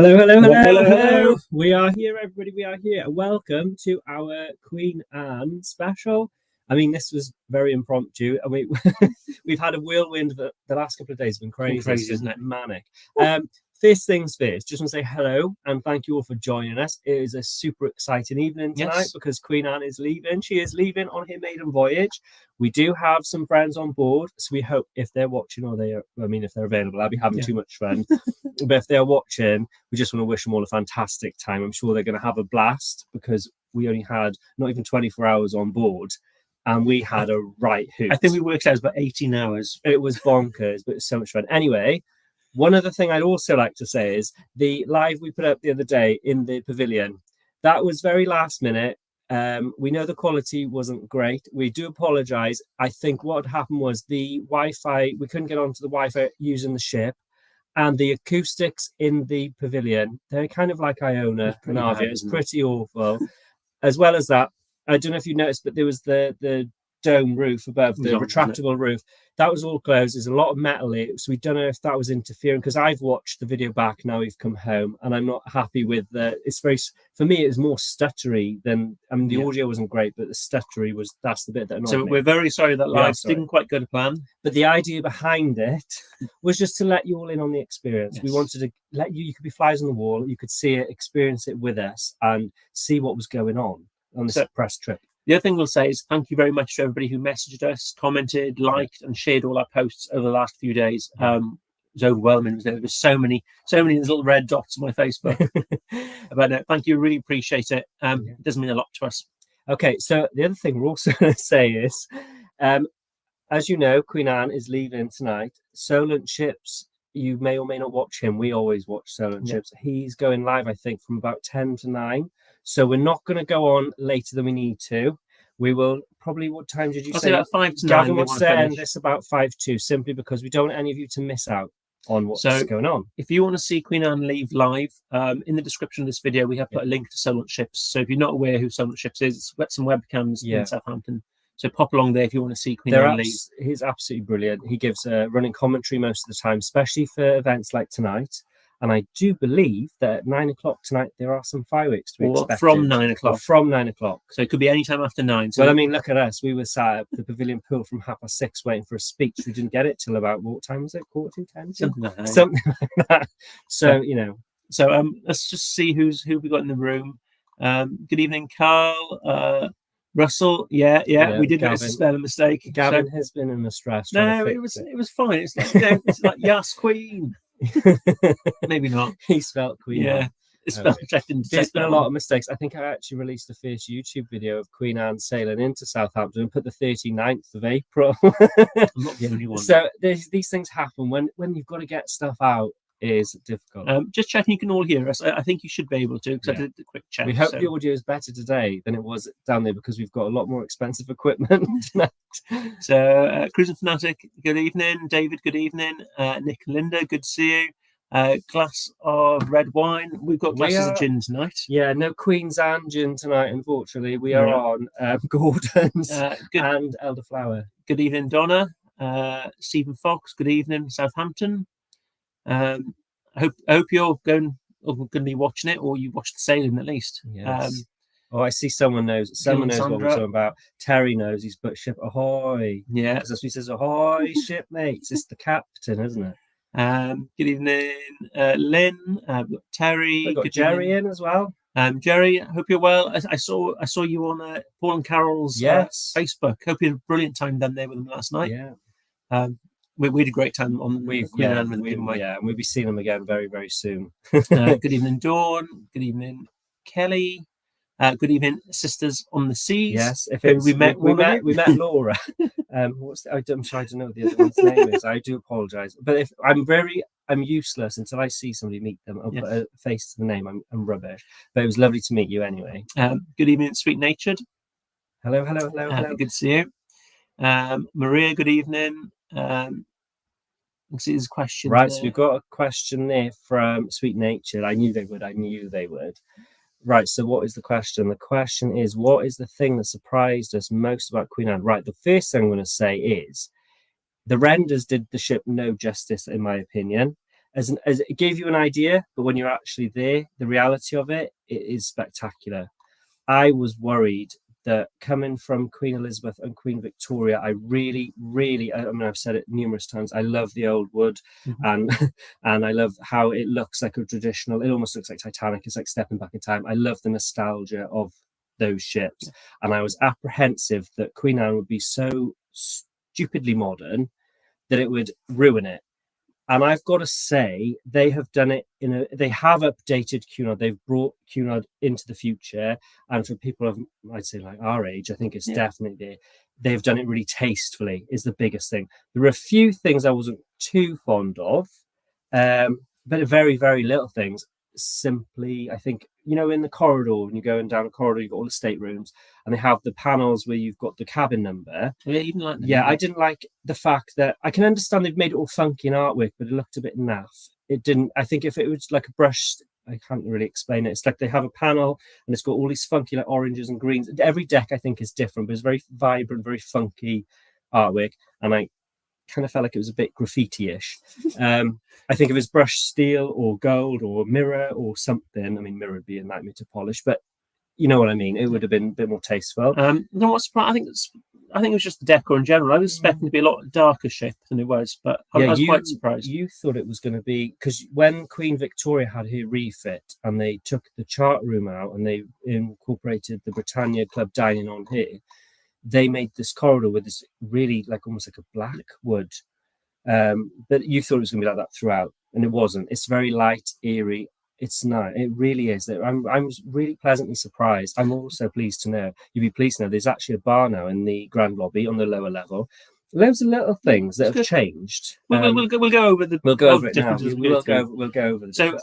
Hello. We are here, everybody. We are here. Welcome to our Queen Anne special. I mean, this was very impromptu. I mean, we've had a whirlwind. The last couple of days have been crazy, isn't it? Manic. First things first, just want to say hello and thank you all for joining us. It is a super exciting evening tonight because Queen Anne is leaving. She is leaving on her maiden voyage. We do have some friends on board, so we hope if they're watching or if they're available, I'll be having too much fun. But if they're watching, we just want to wish them all a fantastic time. I'm sure they're going to have a blast because we only had not even 24 hours on board. And we had a right hoot. I think we worked out about 18 hours. It was bonkers, but it was so much fun. Anyway, one other thing I'd also like to say is the live we put up the other day in the pavilion. That was very last minute. We know the quality wasn't great. We do apologise. I think what happened was the Wi-Fi, we couldn't get onto the Wi-Fi using the ship. And the acoustics in the pavilion, they're kind of like Iona and Arvia. It's pretty awful. As well as that, I don't know if you noticed, but there was the dome roof above, the retractable roof. That was all closed. There's a lot of metal here, so we don't know if that was interfering, because I've watched the video back now we've come home, and I'm not happy with it's very, for me, it was more stuttery than, I mean, the audio wasn't great, but the stuttery that's the bit that annoyed me. So we're very sorry that live didn't quite go to plan. But the idea behind it was just to let you all in on the experience. Yes. We wanted to let you could be flies on the wall, you could see it, experience it with us, and see what was going on this press trip. The other thing we'll say is thank you very much to everybody who messaged us, commented, liked, and shared all our posts over the last few days. It was overwhelming. There was so many little red dots on my Facebook. But no, thank you. Really appreciate it. It does mean a lot to us. Okay, so the other thing we're also going to say is, as you know, Queen Anne is leaving tonight. Solent Ships, you may or may not watch him. We always watch Solent Ships. He's going live, I think, from about 10 to 9. So we're not going to go on later than we need to. We will probably, what time did you say? About 5 to 9. Gavin would say end this about 5 to, simply because we don't want any of you to miss out on what's going on. If you want to see Queen Anne leave live, in the description of this video, we have put a link to Solent Ships. So if you're not aware who Solent Ships is, it's got some webcams in Southampton. So pop along there if you want to see Queen Anne leave. He's absolutely brilliant. He gives running commentary most of the time, especially for events like tonight. And I do believe that at 9 o'clock tonight, there are some fireworks to be expected. From 9 o'clock. From 9 o'clock. So it could be any time after 9. So well, I mean, look at us. We were sat at the pavilion pool from 6:30 waiting for a speech. We didn't get it till about, what time was it? 9:45? Something like that. Something like that. So, you know. So let's just see who we got in the room. Good evening, Carl. Russell, yeah, we did notice a spelling mistake. Gavin has been in the stress. No, it was fine. It's like, it's like yes, Queen. Maybe not. He spelled Queen. Yeah, there's been a lot of mistakes. I think I actually released the first YouTube video of Queen Anne sailing into Southampton and put the 39th of April. I'm not the only one. So these things happen when you've got to get stuff out. Is difficult. Just checking you can all hear us. I think you should be able to, because I did a quick check. We hope the audio is better today than it was down there, because we've got a lot more expensive equipment tonight. So Cruising Fanatic, good evening. David, good evening. Nick and Linda, good to see you. Glass of red wine. We've got glasses of gin tonight. Yeah, no Queen's Anne gin tonight, unfortunately. We are on Gordon's and Elderflower. Good evening, Donna. Stephen Fox, good evening, Southampton. I hope you're going to be watching it, or you watched the sailing at least. Yes. I see someone knows what we're talking about. Terry knows. He's put ship ahoy. Yeah, that's what he says. Ahoy, shipmates. It's the captain, isn't it? Good evening, Lynn. We've got Terry. We've got Jerry in as well. Jerry, I hope you're well. I saw you on Paul and Carol's Facebook. Hope you had a brilliant time down there with them last night. Yeah. We had a great time on Queen Anne with them. Yeah, and we'll be seeing them again very, very soon. Good evening, Dawn. Good evening, Kelly. Good evening, Sisters on the Seas. Yes, we met Laura. I'm sorry, I don't know what the other one's name is. I do apologise, but if I'm useless until I see somebody meet them. I'll put a face to the name. I'm rubbish, but it was lovely to meet you anyway. Good evening, Sweet Natured. Hello. Good to see you. Maria, good evening. Let's see, there's a question. Right, so we've got a question there from Sweet Natured. I knew they would. Right, so what is the question? The question is, what is the thing that surprised us most about Queen Anne? Right, the first thing I'm going to say is the renders did the ship no justice, in my opinion. As it gave you an idea, but when you're actually there, the reality of it is spectacular. I was worried that coming from Queen Elizabeth and Queen Victoria, I really, I mean, I've said it numerous times, I love the old wood, and I love how it looks like a traditional, it almost looks like Titanic, it's like stepping back in time. I love the nostalgia of those ships, and I was apprehensive that Queen Anne would be so stupidly modern that it would ruin it. And I've got to say, they have done it they have updated Cunard. They've brought Cunard into the future. And for people of, I'd say like our age, I think it's definitely there. They've done it really tastefully is the biggest thing. There are a few things I wasn't too fond of, but very, very little things. Simply, I think, in the corridor, when you're going down a corridor, you've got all the staterooms, and they have the panels where you've got the cabin number. Yeah, you didn't like that. Yeah, I didn't like the fact that I can understand they've made it all funky in artwork, but it looked a bit naff. It didn't. I think if it was like a brush, I can't really explain it. It's like they have a panel and it's got all these funky like oranges and greens. Every deck I think is different, but it's very vibrant, very funky artwork, and I kind of felt like it was a bit graffiti-ish. I think if it's brushed steel or gold or mirror or something, I mean, mirror would be a nightmare to polish, but you know what I mean, it would have been a bit more tasteful. No, what's surprised? I think it was just the decor in general. I was expecting to be a lot darker ship than it was, but I was quite surprised. You thought it was going to be, because when Queen Victoria had her refit and they took the chart room out and they incorporated the Britannia Club dining on here, they made this corridor with this really almost like a black wood. But you thought it was going to be like that throughout, and it wasn't. It's very light, eerie. It's not. It really is. I was really pleasantly surprised. I'm also pleased to know, you'd be pleased to know, there's actually a bar now in the grand lobby on the lower level. Loads of little things that have changed. We'll go over the. We'll go over it now. We'll go over the. So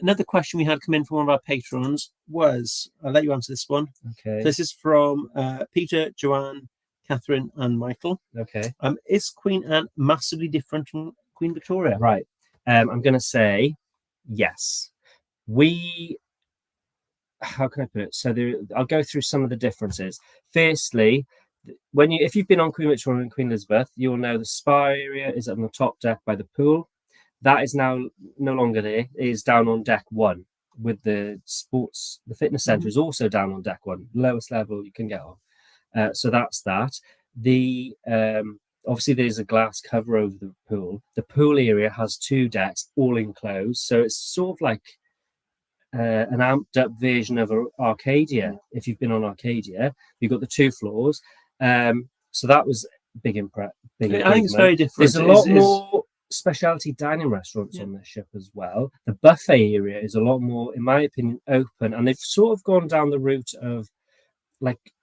another question we had come in from one of our patrons was, I'll let you answer this one. Okay. So this is from Peter, Joanne, Catherine, and Michael. Okay. Is Queen Anne massively different from Queen Victoria? Right. I'm going to say yes. How can I put it? So I'll go through some of the differences. Firstly, if you've been on Queen Victoria and Queen Elizabeth, you'll know the spa area is on the top deck by the pool. That is now no longer there. It is down on deck 1 with the fitness centre is also down on deck 1, lowest level you can get on. So that's that. Obviously there's a glass cover over the pool. The pool area has 2 decks, all enclosed. So it's sort of like an amped up version of Arcadia. If you've been on Arcadia, you've got the 2 floors. So that was big improvement. I think it's very different. There's a lot more specialty dining restaurants on this ship as well. The buffet area is a lot more, in my opinion, open, and they've sort of gone down the route of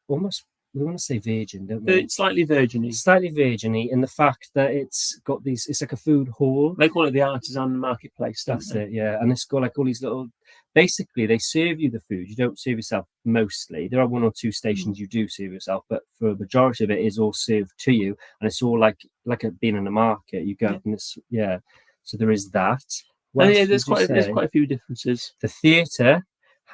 almost, we want to say virgin, don't we? Slightly virgin-y. Slightly virgin-y in the fact that it's got these, it's like a food hall. They call it the artisan marketplace. That's it, yeah. And it's got all these little, basically they serve you the food. You don't serve yourself mostly. There are 1 or 2 stations you do serve yourself, but for a majority of it is all served to you. And it's all like being in a market. You go and it's, so there is that. There's quite a few differences. The theatre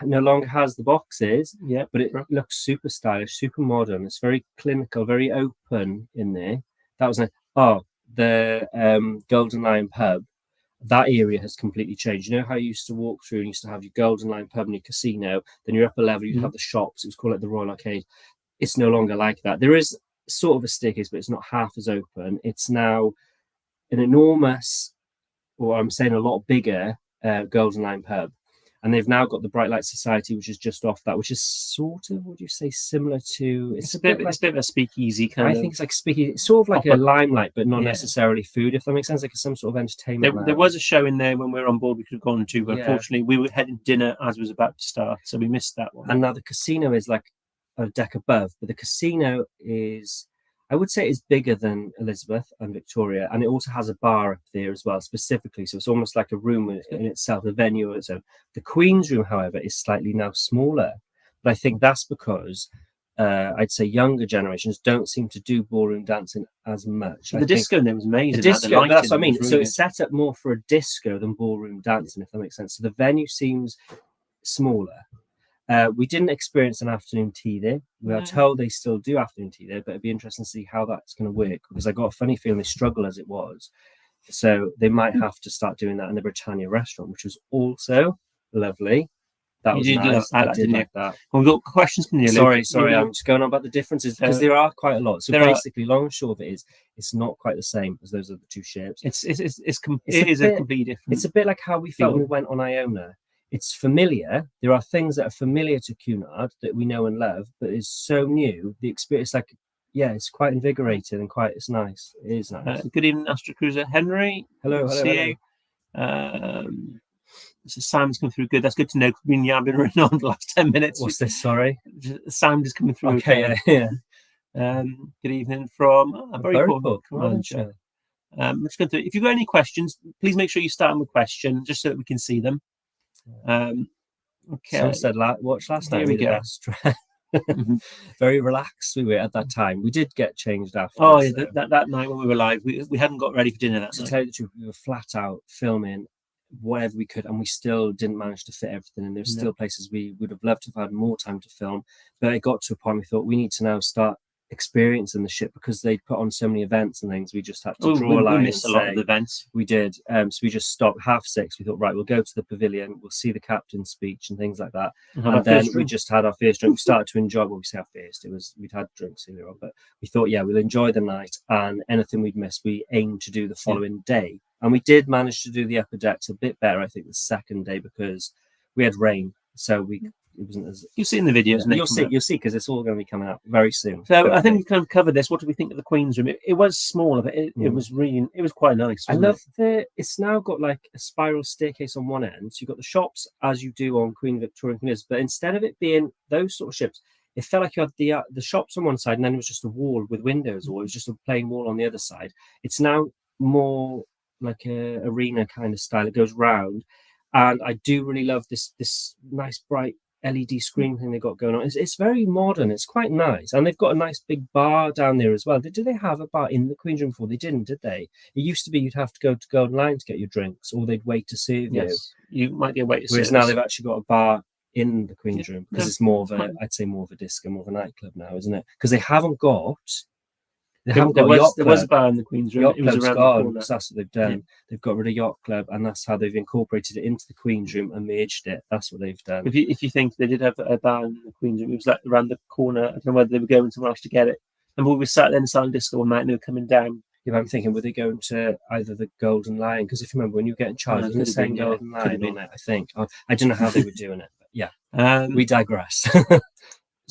no longer has the boxes, but it looks super stylish, super modern. It's very clinical, very open in there. That was the Golden Lion pub. That area has completely changed. You know how you used to walk through and you used to have your Golden Lion pub and your casino, then your upper level you'd have the shops. It was called the Royal Arcade. It's no longer like that. There is sort of a staircase, but it's not half as open. It's now an enormous, or I'm saying a lot bigger, Golden Lion pub. And they've now got the Bright Light Society, which is just off that, which is sort of, would you say, similar to... It's a bit of a speakeasy kind of... I think it's like speakeasy. It's sort of like a limelight, but not necessarily food, if that makes sense, like some sort of entertainment. There was a show in there when we were on board we could have gone to, but unfortunately we were heading dinner as it was about to start, so we missed that one. And now the casino is like a deck above, but the casino is... I would say it's bigger than Elizabeth and Victoria, and it also has a bar up there as well, specifically. So it's almost like a room in itself, a venue. So the Queen's room, however, is slightly now smaller. But I think that's because I'd say younger generations don't seem to do ballroom dancing as much. The disco in there was amazing. The disco, that's what I mean. Really so it's set up more for a disco than ballroom dancing, if that makes sense. So the venue seems smaller. We didn't experience an afternoon tea there. We are told they still do afternoon tea there, but it'd be interesting to see how that's going to work, because I got a funny feeling they struggle as it was. So they might have to start doing that in the Britannia restaurant, which was also lovely. That was nice. I did like that. Well, we've got questions from you. Sorry, I'm just going on about the differences, because there are quite a lot. So basically, long and short of it is, it's not quite the same as those other two ships. It is a completely different. It's a bit like how we felt when we went on Iona. It's familiar. There are things that are familiar to Cunard that we know and love, but it's so new. The experience, like, it's quite invigorating and it's nice. It is nice. Good evening, Astro Cruiser Henry. Hello. See you. So Sam's coming through. Good. That's good to know. We've been yabbing around on the last 10 minutes. What's this? Sorry. Sound is coming through. Okay. Yeah. Good evening from Buryport. I'm just going through. If you've got any questions, please make sure you start with a question, just so that we can see them. Okay. Someone said watch last night. Here we go. Very relaxed we were at that time. We did get changed after. Oh, yeah, that night when we were live, we hadn't got ready for dinner that night. To tell you the truth, we were flat out filming whatever we could, and we still didn't manage to fit everything in. There's still places we would have loved to have had more time to film, but it got to a point we thought we need to now start experiencing the ship, because they put on so many events and things. We just had to draw a line. We missed a lot of the events. We did. So we just stopped 6:30. We thought, right, we'll go to the pavilion, we'll see the captain's speech and things like that. And then we just had our first drink. We started to enjoy, well, we say our first, we'd had drinks earlier on, but we thought, we'll enjoy the night, and anything we'd missed, we aimed to do the following day. And we did manage to do the upper decks a bit better, I think, the second day, because we had rain. So it wasn't as... You've seen the videos. You'll see, because it's all going to be coming out very soon. So I think we've kind of covered this. What do we think of the Queen's room? It was smaller, but it was quite nice. I love it's now got like a spiral staircase on one end. So you've got the shops as you do on Queen Victoria and Cruises, but instead of it being those sort of ships, it felt like you had the shops on one side, and then it was just a wall with windows, or it was just a plain wall on the other side. It's now more like a arena kind of style. It goes round, and I do really love this nice bright LED screen thing they got going on. It's very modern. It's quite nice, and they've got a nice big bar down there as well. Do they have a bar in the Queen's room before? They didn't, did they? It used to be you'd have to go to Golden Line to get your drinks, or they'd wait to serve you. You might get wait to serve. Whereas now they've actually got a bar in the Queen's room, because it's more of I'd say more of a disco, more of a nightclub now, isn't it? Because there was a bar in the Queen's room. It was around the corner. That's what they've done. Yeah. They've got rid of Yacht Club, and that's how they've incorporated it into the Queen's room and merged it. That's what they've done. If you think they did have a bar in the Queen's room, it was like around the corner. I don't know whether they were going somewhere else to get it. And we were sat there in the silent disco one night, and they were coming down. Yeah, I'm thinking, were they going to either the Golden Line? Because if you remember, when you get in charge, it was the same Golden Line on it, I think. I don't know how they were doing it, but yeah. We digress.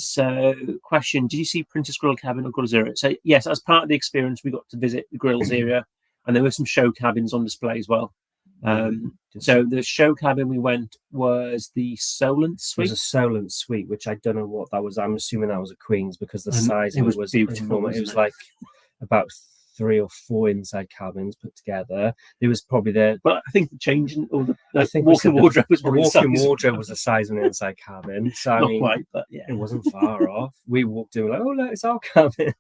So, question: did you see Princess Grill cabin or Grill Zero? So, yes, as part of the experience, we got to visit the Grills area, and there were some show cabins on display as well. So, the show cabin we went was the Solent Suite. It was a Solent Suite, which I don't know what that was. I'm assuming that was a Queen's, because the size of it was beautiful. It was like about 3 or 4 inside cabins put together. There was probably But I think the changing or the walk-in wardrobe was the walk-in wardrobe was the size of an inside cabin. So I mean, quite, but it wasn't far off. We walked in, like, oh look, it's our cabin.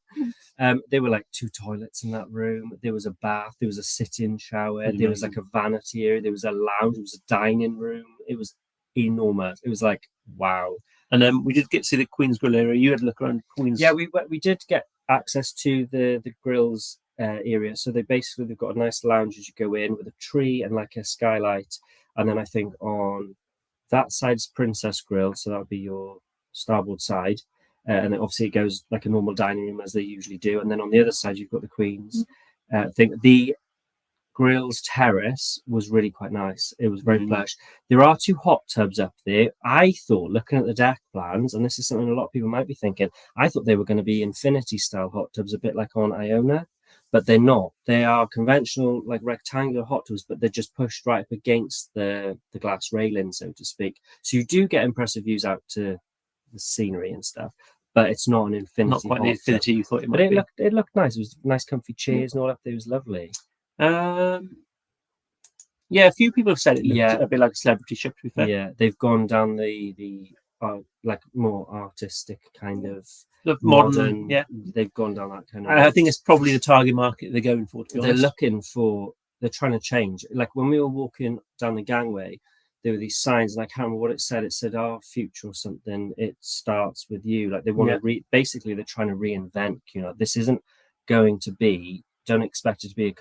There were like 2 toilets in that room. There was a bath. There was a sit-in shower. There was like a vanity area. There was a lounge. There was a dining room. It was enormous. It was like, wow. And then we did get to see the Queen's Grill area. You had a look around Queen's. Yeah, we did get access to the Grills area. So they've got a nice lounge as you go in, with a tree and like a skylight. And then I think on that side's Princess Grill, so that would be your starboard side. And then obviously it goes like a normal dining room as they usually do. And then on the other side, you've got the Queen's thing. The Grills Terrace was really quite nice. It was very plush. There are 2 hot tubs up there. I thought, looking at the deck plans, and this is something a lot of people might be thinking, I thought they were going to be infinity style hot tubs, a bit like on Iona, but they're not. They are conventional, like rectangular hot tubs, but they're just pushed right up against the glass railing, so to speak. So you do get impressive views out to the scenery and stuff, but it's not an infinity. Not quite the infinity you thought it might be. But it looked nice. It was nice, comfy chairs and all up there. It was lovely. Yeah, a few people have said it looked a bit like a celebrity ship, to be fair. Yeah, they've gone down the like more artistic kind of modern. Yeah, they've gone down that kind of. I think it's probably the target market they're going for. To be honest, they're trying to change. Like when we were walking down the gangway, there were these signs, and I can't remember what it said. It said "Our future" or something. It starts with you. Like they want to basically they're trying to reinvent. This isn't going to be. Don't expect it to be a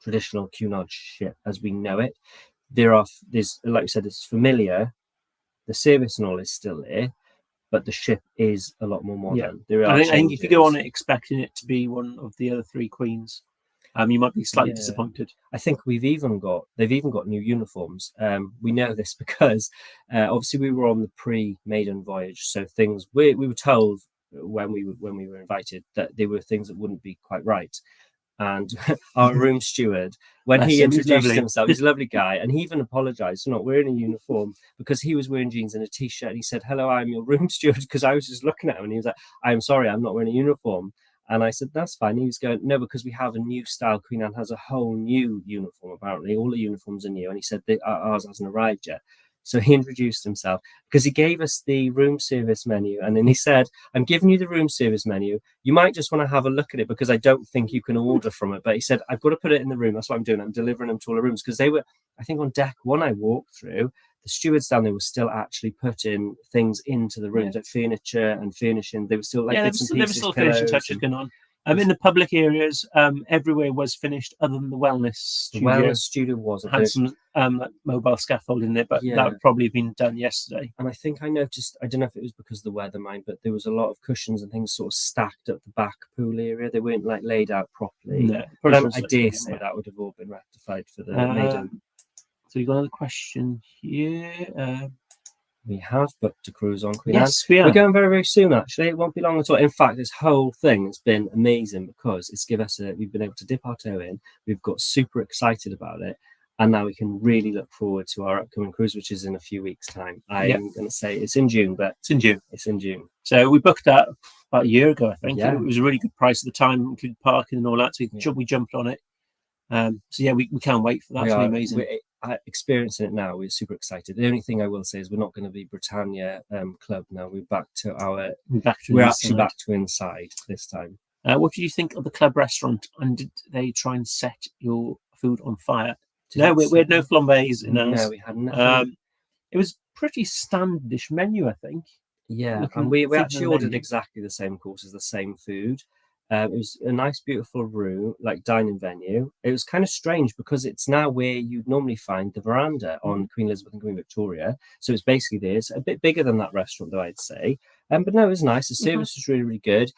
traditional Cunard ship as we know it. There's like you said, it's familiar. The service and all is still there, but the ship is a lot more modern. Yeah. I think if you go on it expecting it to be one of the other 3 queens, you might be slightly disappointed. I think they've even got new uniforms. We know this because obviously we were on the pre-maiden voyage, so things we were told when we were invited that there were things that wouldn't be quite right. And our room steward, when he introduced himself, he's a lovely guy, and he even apologized for not wearing a uniform because he was wearing jeans and a t-shirt. And he said, "Hello, I'm your room steward," because I was just looking at him and he was like, "I'm sorry, I'm not wearing a uniform." And I said, "That's fine." He was going, "No, because we have a new style. Queen Anne has a whole new uniform, apparently. All the uniforms are new." And he said, "Ours hasn't arrived yet." So he introduced himself because he gave us the room service menu. And then he said, "I'm giving you the room service menu. You might just want to have a look at it because I don't think you can order from it." But he said, "I've got to put it in the room. That's what I'm doing. I'm delivering them to all the rooms." Because they were, I think on deck 1 I walked through, the stewards down there were still actually putting things into the rooms, like furniture and furnishing. They were still like bits and pieces. There was still finishing touches going on. In the public areas, everywhere was finished other than the wellness studio. The wellness studio wasn't. Had some like mobile scaffolding in there, but that would probably have been done yesterday. And I think I noticed, I don't know if it was because of the weather, but there was a lot of cushions and things sort of stacked at the back pool area. They weren't like laid out properly. No, but I dare say that would have all been rectified for the maiden. So you've got another question here. We have booked a cruise on Queen Anne. Yes, we are. We're going very, very soon, actually. It won't be long at all. In fact, this whole thing has been amazing because it's given us we've been able to dip our toe in. We've got super excited about it. And now we can really look forward to our upcoming cruise, which is in a few weeks' time. I'm going to say it's in June, but it's in June. It's in June. So we booked that about a year ago, I think. Yeah. It was a really good price at the time, including parking and all that. So we jumped on it. We can't wait for that. It's amazing. We're experiencing it now. We're super excited. The only thing I will say is we're not going to be Britannia Club now. We're back to back to inside this time. What do you think of the club restaurant? And did they try and set your food on fire? No, we had no flambés in ours. No, we had nothing. It was pretty standardish menu, I think. Yeah, and we actually ordered exactly the same courses, the same food. It was a nice, beautiful room, like dining venue. It was kind of strange because it's now where you'd normally find the veranda on Queen Elizabeth and Queen Victoria. So it's basically there. It's a bit bigger than that restaurant, though, I'd say. But no, it was nice. The service was really, really good.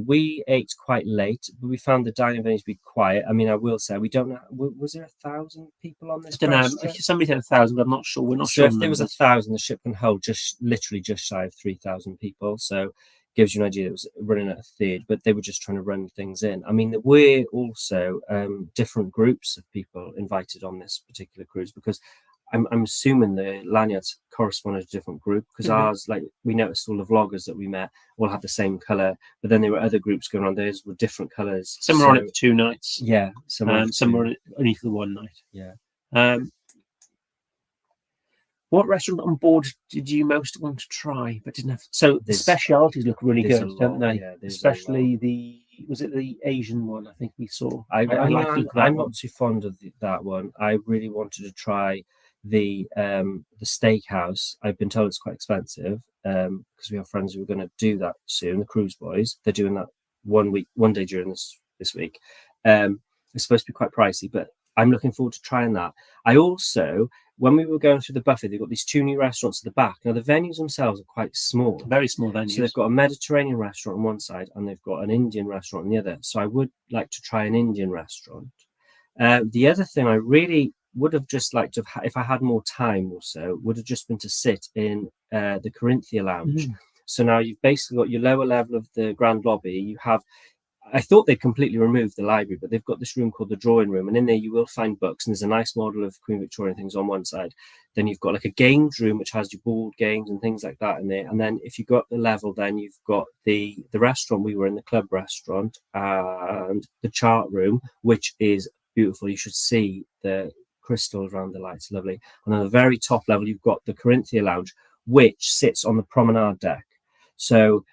We ate quite late, but we found the dining venue to be quiet. I mean, I will say, we don't know, was there 1,000 people on this? I don't know. Somebody said 1,000, but I'm not sure. We're not sure. So if there was 1,000, the ship can hold literally just shy of 3,000 people. So gives you an idea. It was running at a third, but they were just trying to run things in. I mean, there were also different groups of people invited on this particular cruise because I'm assuming the lanyards corresponded to a different group because ours, like we noticed all the vloggers that we met all had the same colour, but then there were other groups going on. Theirs were different colours. Some were on it for 2 nights. Yeah. Some were on it only for the 1 night. Yeah. What restaurant on board did you most want to try but didn't have? So the specialities look really good, don't they? Yeah, especially the Asian one I think we saw. I'm not too fond of that one. I really wanted to try the steakhouse. I've been told it's quite expensive because we have friends who are going to do that soon. The cruise boys, they're doing that 1 day during this week. It's supposed to be quite pricey, but I'm looking forward to trying that. I also, when we were going through the buffet, they've got these 2 new restaurants at the back. Now, the venues themselves are quite small. Very small venues. So they've got a Mediterranean restaurant on one side and they've got an Indian restaurant on the other. So I would like to try an Indian restaurant. The other thing I really would have just liked to have, if I had more time also, would have just been to sit in the Corinthia Lounge. So now you've basically got your lower level of the grand lobby. You have, I thought they'd completely removed the library, but they've got this room called the drawing room, and in there you will find books, and there's a nice model of Queen Victoria and things on one side. Then you've got like a games room which has your board games and things like that in there. And then if you go up the level, then you've got the restaurant. We were in the club restaurant and the chart room, which is beautiful. You should see the crystals around the lights, lovely. And on the very top level, you've got the Corinthia Lounge, which sits on the promenade deck. So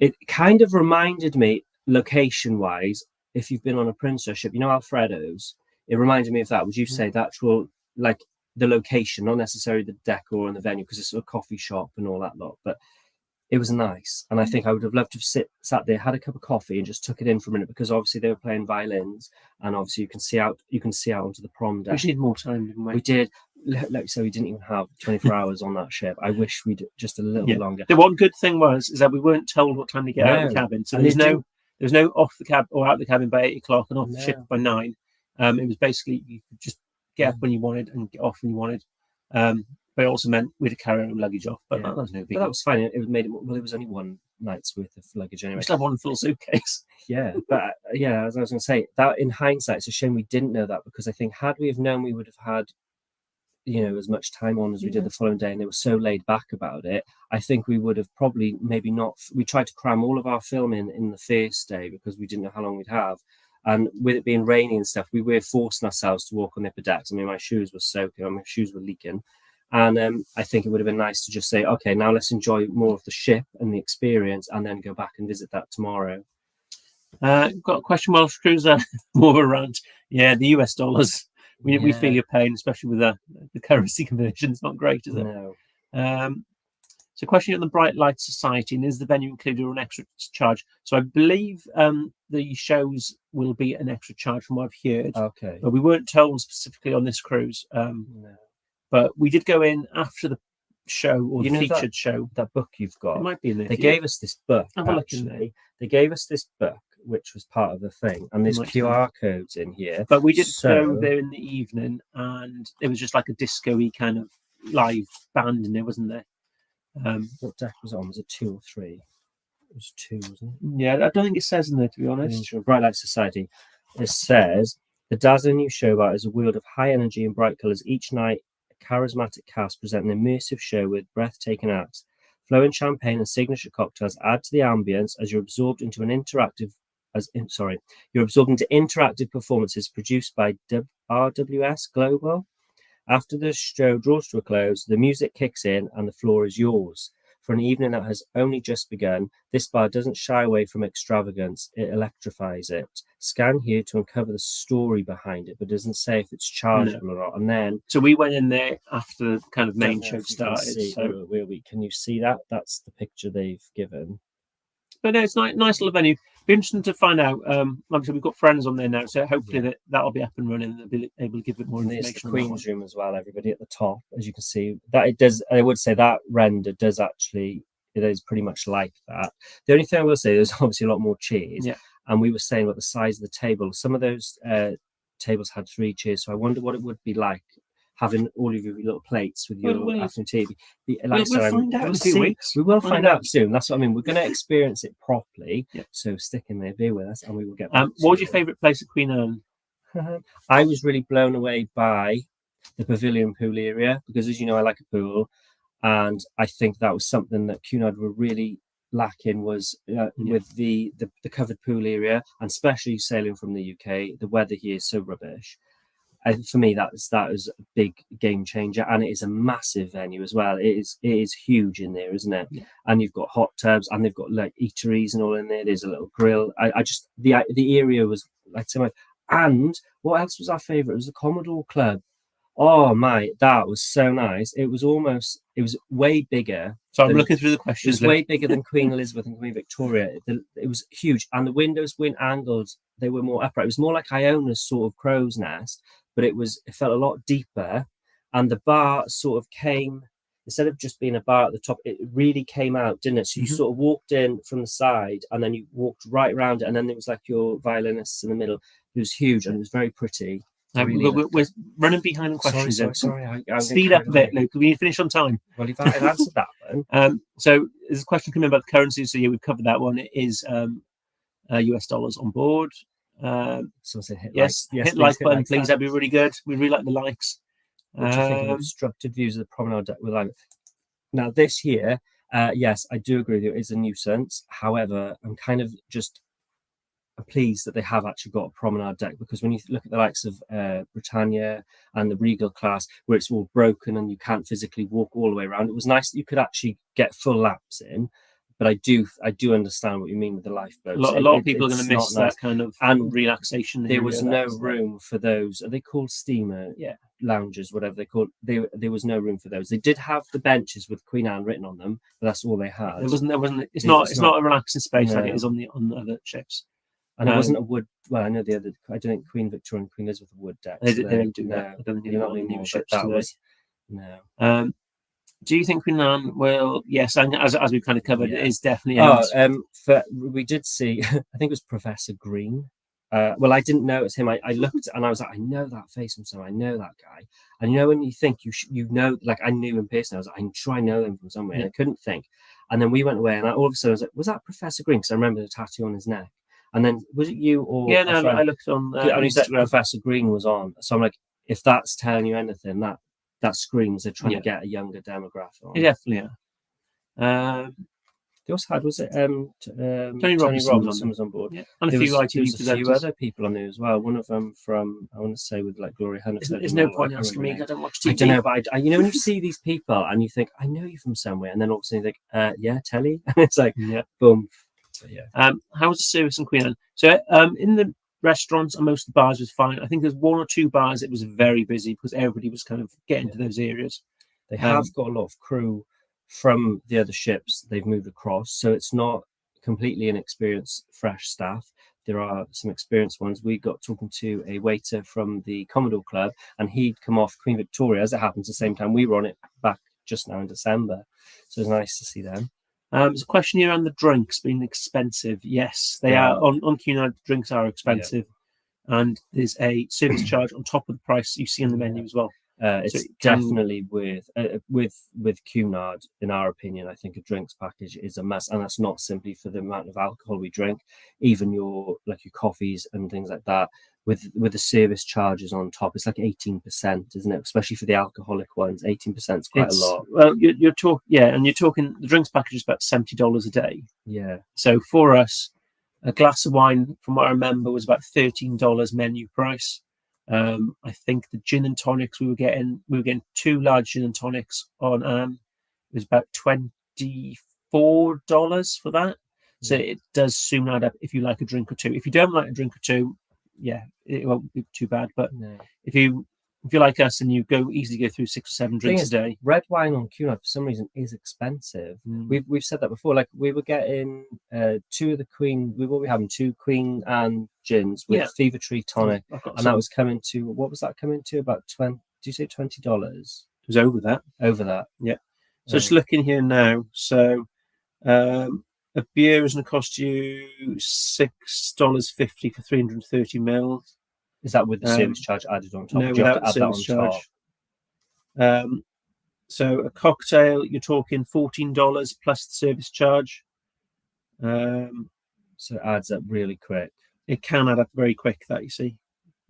it kind of reminded me, location-wise, if you've been on a princess ship, you know, Alfredo's, it reminded me of that. Would you say the actual, like, the location, not necessarily the decor and the venue, because it's a coffee shop and all that lot, but it was nice. And I think I would have loved to have sat there, had a cup of coffee and just took it in for a minute, because obviously they were playing violins, and obviously you can see out onto the prom deck. We needed more time, didn't we? We did. Like, so we didn't even have 24 hours on that ship. I wish we'd just a little bit longer. The one good thing is that we weren't told what time to get out of the cabin. So there was no off the cab or out the cabin by 8 o'clock and off the ship by 9. It was basically you could just get up when you wanted and get off when you wanted. But it also meant we had to carry our own luggage off. But that was no big. That was fine. It made it. Well, it was only one night's worth of luggage anyway. We still have one full suitcase. Yeah, but as I was going to say, that in hindsight, it's a shame we didn't know that, because I think had we have known, we would have had, you know, as much time on as we did the following day, and they were so laid back about it. I think we would have probably maybe not. We tried to cram all of our film in the first day because we didn't know how long we'd have. And with it being rainy and stuff, we were forcing ourselves to walk on the upper decks. I mean, my shoes were soaking, my shoes were leaking. And I think it would have been nice to just say, okay, now let's enjoy more of the ship and the experience, and then go back and visit that tomorrow. Got a question, Welsh Cruiser, more of a rant. Yeah, the US dollars. We feel your pain, especially with the currency conversion. It's not great, is it? No. So question on the Bright Light Society, and is the venue included or an extra charge? So I believe the shows will be an extra charge from what I've heard. Okay. But we weren't told specifically on this cruise. No. But we did go in after the show, or the featured show. That book you've got. It might be in there. They gave us this book, Have a look in there. They gave us this book, which was part of the thing. And there's QR codes in here. But we did go there in the evening, and it was just like a disco-y kind of live band in there, wasn't there? What deck was it on? Was it 2 or 3? It was 2, wasn't it? Yeah, I don't think it says in there, to be honest. Bright Light Society. It says, the dazzling new show bar is a world of high energy and bright colours. Each night, a charismatic cast present an immersive show with breathtaking acts. Flowing champagne and signature cocktails add to the ambience as you're absorbed into interactive performances produced by RWS Global. After the show draws to a close, the music kicks in and the floor is yours. For an evening that has only just begun, this bar doesn't shy away from extravagance, it electrifies it. Scan here to uncover the story behind it, but doesn't say if it's chargeable or not. And then, so we went in there after the kind of main show started. Can you see that? That's the picture they've given. But no, it's nice little venue. Be interesting to find out. Like I said, we've got friends on there now, so hopefully that'll be up and running, and they'll be able to give it more information. There's the Queen's room as well, everybody at the top, as you can see. That it does. I would say that render does actually. It is pretty much like that. The only thing I will say, there's obviously a lot more chairs, and we were saying about the size of the table. Some of those tables had 3 chairs, so I wonder what it would be like having all of your little plates with your afternoon tea. We'll find out in a few weeks. We will find out soon. That's what I mean. We're going to experience it properly. So stick in there, be with us, and we will get back. What was your favourite place at Queen Anne? I was really blown away by the pavilion pool area, because, as you know, I like a pool, and I think that was something that Cunard were really lacking, was with the covered pool area, and especially sailing from the UK. The weather here is so rubbish. For me, that is a big game changer, and it is a massive venue as well. It is huge in there, isn't it? Yeah. And you've got hot tubs, and they've got like eateries and all in there. There's a little grill. I just the area was like so much. And what else was our favourite? It was the Commodore Club. Oh my, that was so nice. It was way bigger. So I'm looking through the questions. It was way bigger than Queen Elizabeth and Queen Victoria. It was huge, and the windows weren't angled. They were more upright. It was more like Iona's sort of crow's nest, but it felt a lot deeper. And the bar sort of came, instead of just being a bar at the top, it really came out, didn't it? So you sort of walked in from the side, and then you walked right around it, and then there was like your violinists in the middle. It was huge, and it was very pretty. We're running behind on questions. Sorry. I Speed up a bit, Luke. We need to finish on time. Well, you've answered that one. So there's a question coming about the currency. So yeah, we've covered that one. It is US dollars on board. So hit hit like button, please. That'd be really good. We really like the likes. What do you think of obstructed views of the promenade deck with now this year? Yes, I do agree with you. It's a nuisance. However, I'm kind of just pleased that they have actually got a promenade deck, because when you look at the likes of Britannia and the Regal class, where it's all broken and you can't physically walk all the way around, it was nice that you could actually get full laps in. But I do understand what you mean with the lifeboats. A lot of people are going to miss that kind of relaxation. There was no room for those. Are they called steamer lounges, whatever they call? There was no room for those. They did have the benches with Queen Anne written on them, but that's all they had. There wasn't. It's not a relaxing space like it is on the other ships. And it wasn't a wood. Well, I know the other. I don't think Queen Victoria and Queen Elizabeth are wood decks. They don't do that. I don't think not anymore. Ships that was no. Do you think Queen Anne will? Yes, and as we've kind of covered, it is definitely. We did see. I think it was Professor Green. Well, I didn't notice him. I looked and I was like, I know that face from somewhere. I know that guy. And you know when you think you know, like I knew him personally. I was like, I'm sure I know him from somewhere. And I couldn't think. And then we went away, and all of a sudden I was like, was that Professor Green? Because I remember the tattoo on his neck. And then was it you or? Yeah, no, I looked on. Professor Green was on. So I'm like, if that's telling you anything, that screams they're trying to get a younger demographic on. Definitely, yeah. They also had, was it Tony Robinson was on board? Yeah. And a few other people on there as well. One of them from, I want to say, with like Gloria Hunter. There's no point asking me. I don't watch TV. I don't know, but I, you know when you see these people and you think, I know you from somewhere, and then all of a sudden you think, yeah, telly, and it's like, boom. So, yeah. How was the service in Queen Anne? So in the restaurants and most of the bars was fine. I think there's one or two bars it was very busy because everybody was kind of getting to those areas. They have got a lot of crew from the other ships they've moved across, so it's not completely inexperienced fresh staff. There are some experienced ones. We got talking to a waiter from the Commodore Club, and he'd come off Queen Victoria, as it happens, the same time we were on it back just now in December. So it's nice to see them. There's a question here on the drinks being expensive. Yes, they are. On Cunard, drinks are expensive, and there's a service charge on top of the price you see on the menu as well. It's definitely with Cunard, in our opinion. I think a drinks package is a must, and that's not simply for the amount of alcohol we drink. Even your coffees and things like that, with the service charges on top, it's like 18%, isn't it? Especially for the alcoholic ones, 18% is quite a lot. Well, you're talking the drinks package is about $70 a day. Yeah. So for us, a glass of wine, from what I remember, was about $13 menu price. I think the gin and tonics we were getting 2 large gin and tonics on it was about $24 for that. So it does soon add up if you like a drink or two. If you don't like a drink or two, it won't be too bad. But if you like us and you easily go through 6 or 7 drinks a day. Red wine on Cunard for some reason is expensive. We've said that before. Like we were getting 2 of the Queen. We will be having 2 Queen Anne gins with Fever Tree tonic, and that was coming to, what was that coming to? About 20? Do you say $20? It was over that. Over that. Yeah. So just looking here now. So a beer is going to cost you $6.50 for 330 ml. Is that with the service charge added on top? No, without the service charge. So a cocktail, you're talking $14 plus the service charge. So it adds up really quick. It can add up very quick, that you see.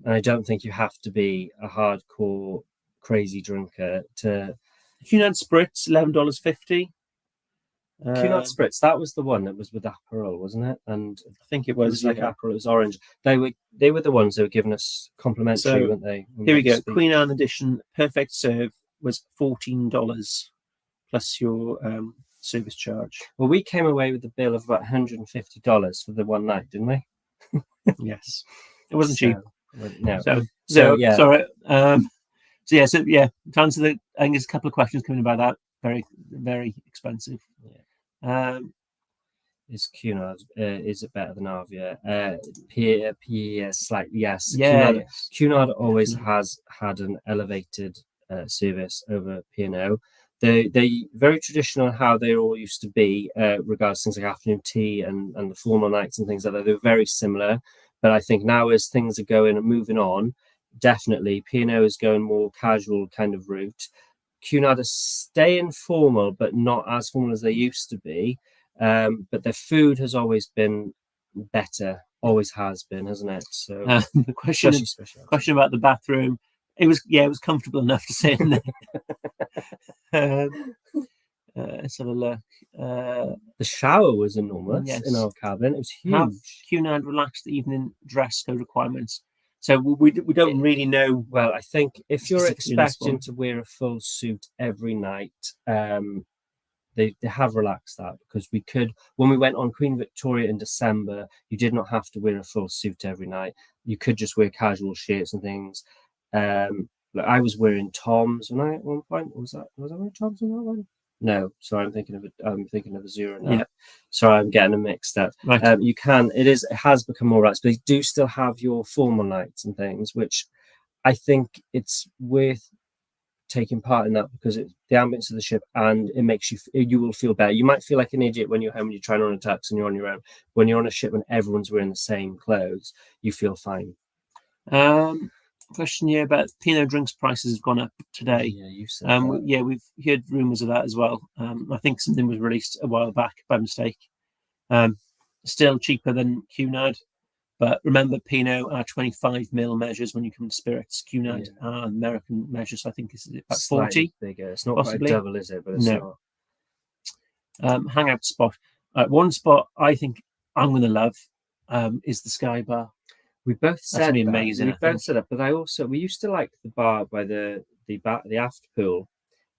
And I don't think you have to be a hardcore crazy drinker to. Cunard Spritz, $11.50. Cunard Spritz, that was the one that was with Aperol, wasn't it? And I think it was like Aperol, it was orange. They were the ones that were giving us complimentary, weren't they? Here we go. Queen Anne edition perfect serve was $14 plus your service charge. Well, we came away with the bill of about $150 for the one night, didn't we? Yes, it wasn't cheap. No. So yeah. Sorry. To answer I think there's a couple of questions coming about that. Very, very expensive. Yeah. Is Cunard? Is it better than Avia? Slightly, yes. Cunard always has had an elevated service over P&O. They very traditional how they all used to be, regards things like afternoon tea and the formal nights and things like that. They're very similar, but I think now as things are going and moving on, definitely. P&O is going more casual kind of route. Cunard are staying formal, but not as formal as they used to be. But their food has always been better, always has been, hasn't it? So the question about the bathroom, it was comfortable enough to sit in there. Let's have a look. The shower was enormous in our cabin. It was huge. Have Cunard relaxed the evening dress code requirements? So we don't really know. Well, I think if you're expecting to wear a full suit every night, they have relaxed that, because we could, when we went on Queen Victoria in December, you did not have to wear a full suit every night. You could just wear casual shirts and things. Like I was wearing Toms when at one point. Was I wearing Toms on that one? No, sorry, I'm thinking of a Zero now. Yeah. Sorry, I'm getting them mixed up. Right. It has become more relaxed, but you do still have your formal nights and things, which I think it's worth taking part in that, because it's the ambience of the ship, and it makes you will feel better. You might feel like an idiot when you're home and you're trying to run a taxi and you're on your own. When you're on a ship and everyone's wearing the same clothes, you feel fine. Question here about P&O drinks prices have gone up today. Yeah, you said that. Yeah, we've heard rumours of that as well. I think something was released a while back by mistake. Still cheaper than Cunard, but remember P&O are 25mm measures when you come to spirits. Cunard are American measures. I think is about 40. Bigger. It's not possibly. Quite a double, is it? But it's not. Hangout spot. one spot I think I'm going to love is the Sky Bar. We both said amazing. We both said it, but we used to like the bar by the aft pool,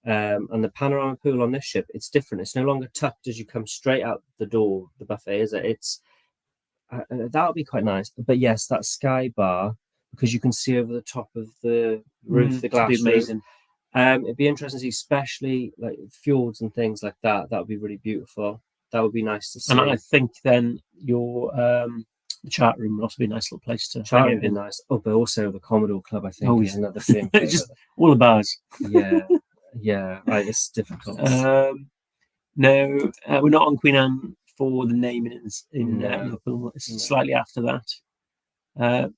and the panorama pool on this ship. It's different. It's no longer tucked as you come straight out the door. The buffet, is it? It's that'll be quite nice. But yes, that Sky Bar, because you can see over the top of the roof, the glass. It'd be amazing. It'd be interesting to see, especially like fjords and things like that. That would be really beautiful. That would be nice to see. And I think then your the chart room would also be a nice little place to chat. Would be nice. Oh, but also the Commodore Club, I think, is another thing. Just all the bars. Yeah. Right, it's difficult. No, we're not on Queen Anne for the naming in Liverpool. It's slightly after that. And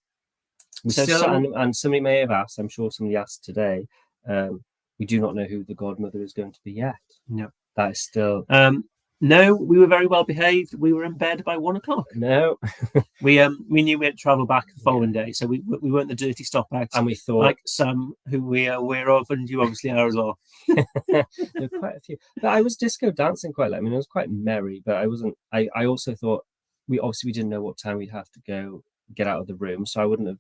somebody may have asked. I'm sure somebody asked today. We do not know who the Godmother is going to be yet. No, that is still. No, we were very well behaved. We were in bed by 1 o'clock. No, we knew we had to travel back the following day, so we weren't the dirty stop outs. And we thought, like some who we are aware of, and you obviously are as well. There were quite a few, but I was disco dancing quite late. I mean, it was quite merry, but I wasn't. I also thought we didn't know what time we'd have to go get out of the room, so I wouldn't have